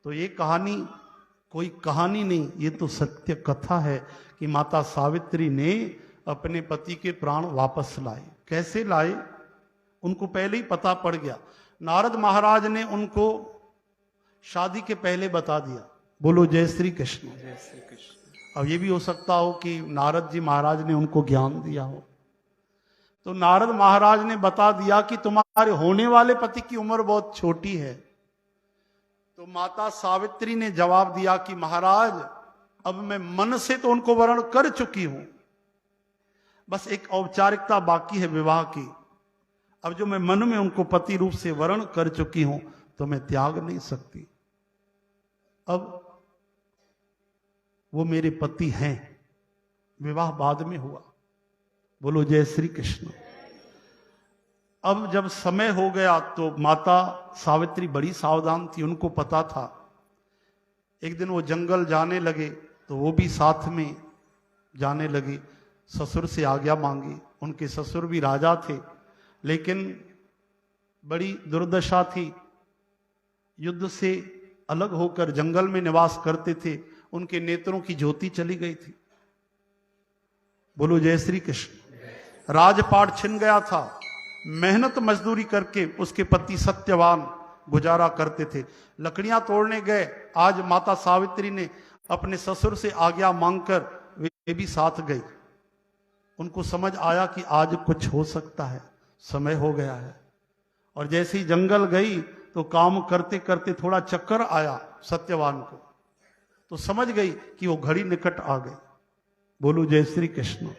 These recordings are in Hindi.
तो ये कहानी कोई कहानी नहीं, ये तो सत्य कथा है कि माता सावित्री ने अपने पति के प्राण वापस लाए। कैसे लाए उनको पहले ही पता पड़ गया। नारद महाराज ने उनको शादी के पहले बता दिया। बोलो जय श्री कृष्ण। जय श्री कृष्ण। अब ये भी हो सकता हो कि नारद जी महाराज ने उनको ज्ञान दिया हो। तो नारद महाराज ने बता दिया कि तुम्हारे होने वाले पति की उम्र बहुत छोटी है। तो माता सावित्री ने जवाब दिया कि महाराज अब मैं मन से तो उनको वर्ण कर चुकी हूं, बस एक औपचारिकता बाकी है विवाह की। अब जो मैं मन में उनको पति रूप से वर्ण कर चुकी हूं तो मैं त्याग नहीं सकती। अब वो मेरे पति हैं, विवाह बाद में हुआ। बोलो जय श्री कृष्ण। अब जब समय हो गया तो माता सावित्री बड़ी सावधान थी, उनको पता था। एक दिन वो जंगल जाने लगे तो वो भी साथ में जाने लगी। ससुर से आज्ञा मांगी। उनके ससुर भी राजा थे, लेकिन बड़ी दुर्दशा थी। युद्ध से अलग होकर जंगल में निवास करते थे। उनके नेत्रों की ज्योति चली गई थी। बोलो जय श्री कृष्ण। राजपाट छिन गया था। मेहनत मजदूरी करके उसके पति सत्यवान गुजारा करते थे। लकड़ियां तोड़ने गए। आज माता सावित्री ने अपने ससुर से आज्ञा मांगकर वे भी साथ गई। उनको समझ आया कि आज कुछ हो सकता है, समय हो गया है। और जैसे ही जंगल गई तो काम करते करते थोड़ा चक्कर आया सत्यवान को, तो समझ गई कि वो घड़ी निकट आ गई। बोलो जय श्री कृष्ण।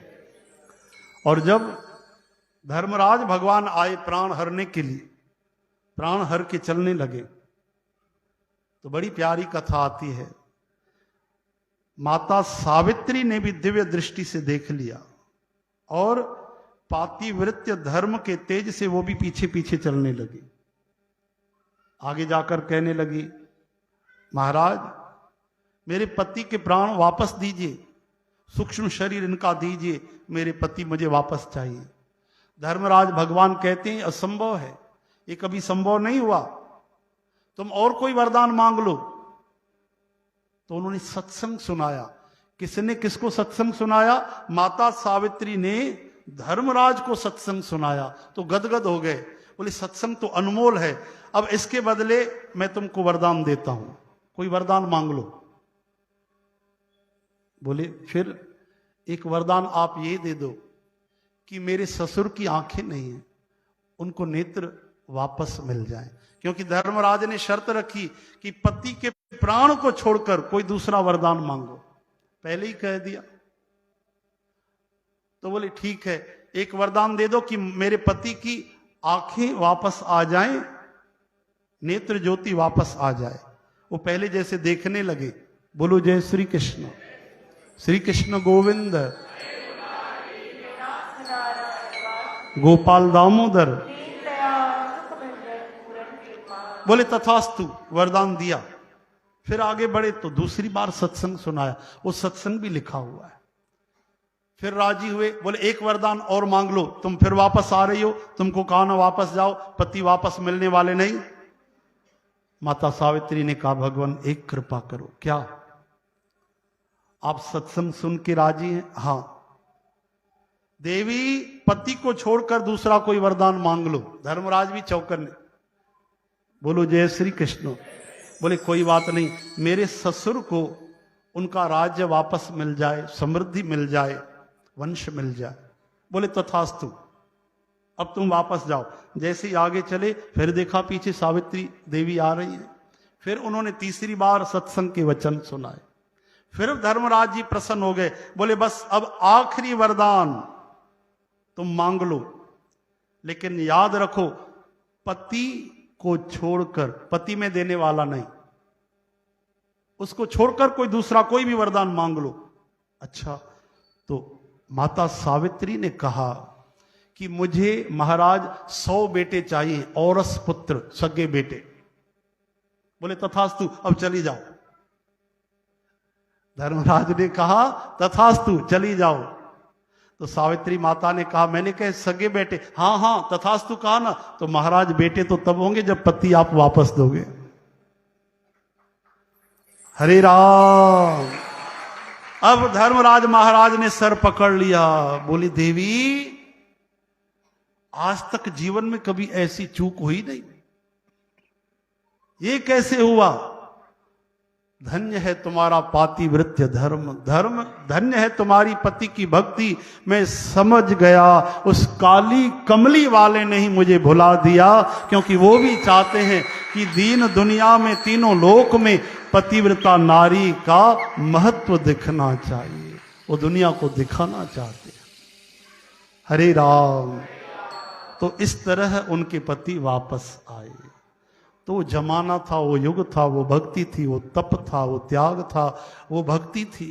और जब धर्मराज भगवान आए प्राण हरने के लिए, प्राण हर के चलने लगे, तो बड़ी प्यारी कथा आती है। माता सावित्री ने भी दिव्य दृष्टि से देख लिया और पातिव्रत्य धर्म के तेज से वो भी पीछे पीछे चलने लगी। आगे जाकर कहने लगी, महाराज मेरे पति के प्राण वापस दीजिए, सूक्ष्म शरीर इनका दीजिए, मेरे पति मुझे वापस चाहिए। धर्मराज भगवान कहते हैं असंभव है, ये कभी संभव नहीं हुआ, तुम और कोई वरदान मांग लो। तो उन्होंने सत्संग सुनाया। किसने किसको सत्संग सुनाया? माता सावित्री ने धर्मराज को सत्संग सुनाया तो गदगद हो गए। बोले सत्संग तो अनमोल है, अब इसके बदले मैं तुमको वरदान देता हूं, कोई वरदान मांग लो। बोले फिर एक वरदान आप ये दे दो कि मेरे ससुर की आंखें नहीं है, उनको नेत्र वापस मिल जाए। क्योंकि धर्मराज ने शर्त रखी कि पति के प्राण को छोड़कर कोई दूसरा वरदान मांगो। पहले ही कह दिया। तो बोले ठीक है, एक वरदान दे दो कि मेरे पति की आंखें वापस आ जाएं, नेत्र ज्योति वापस आ जाए, वो पहले जैसे देखने लगे। बोलो जय श्री कृष्ण। श्री कृष्ण गोविंद, गोपाल दामोदर। बोले तथास्तु, वरदान दिया। फिर आगे बढ़े तो दूसरी बार सत्संग सुनाया, वो सत्संग भी लिखा हुआ है। फिर राजी हुए। बोले एक वरदान और मांग लो, तुम फिर वापस आ रही हो, तुमको कहा ना वापस जाओ, पति वापस मिलने वाले नहीं। माता सावित्री ने कहा भगवान एक कृपा करो। क्या आप सत्संग सुन के राजी हैं? हां। देवी पति को छोड़कर दूसरा कोई वरदान मांग लो। धर्मराज भी चौकन्ने। बोलो जय श्री कृष्ण। बोले कोई बात नहीं, मेरे ससुर को उनका राज्य वापस मिल जाए, समृद्धि मिल जाए, वंश मिल जाए। बोले तथास्तु, अब तुम वापस जाओ। जैसे ही आगे चले फिर देखा पीछे सावित्री देवी आ रही है। फिर उन्होंने तीसरी बार सत्संग के वचन सुनाए। फिर धर्मराज जी प्रसन्न हो गए। बोले बस अब आखिरी वरदान तुम मांग लो, लेकिन याद रखो पति को छोड़कर, पति में देने वाला नहीं, उसको छोड़कर कोई दूसरा कोई भी वरदान मांग लो। अच्छा, तो माता सावित्री ने कहा कि मुझे महाराज 100 बेटे चाहिए, औरस पुत्र, सगे बेटे। बोले तथास्तु, अब चली जाओ। धर्मराज ने कहा तथास्तु, चली जाओ। तो सावित्री माता ने कहा मैंने कहे सगे बेटे, हाँ हाँ तथास्तु कहा ना, तो महाराज बेटे तो तब होंगे जब पति आप वापस दोगे। हरे राम। अब धर्मराज महाराज ने सर पकड़ लिया, बोली देवी आज तक जीवन में कभी ऐसी चूक हुई नहीं, ये कैसे हुआ? धन्य है तुम्हारा पातिव्रत्य धर्म, धर्म धन्य है तुम्हारी पति की भक्ति। मैं समझ गया उस काली कमली वाले ने ही मुझे भुला दिया, क्योंकि वो भी चाहते हैं कि दीन दुनिया में तीनों लोक में पतिव्रता नारी का महत्व दिखना चाहिए, वो दुनिया को दिखाना चाहते हैं। हरे राम। तो इस तरह उनके पति वापस आए। तो वो जमाना था, वो युग था, वो भक्ति थी, वो तप था, वो त्याग था, वो भक्ति थी।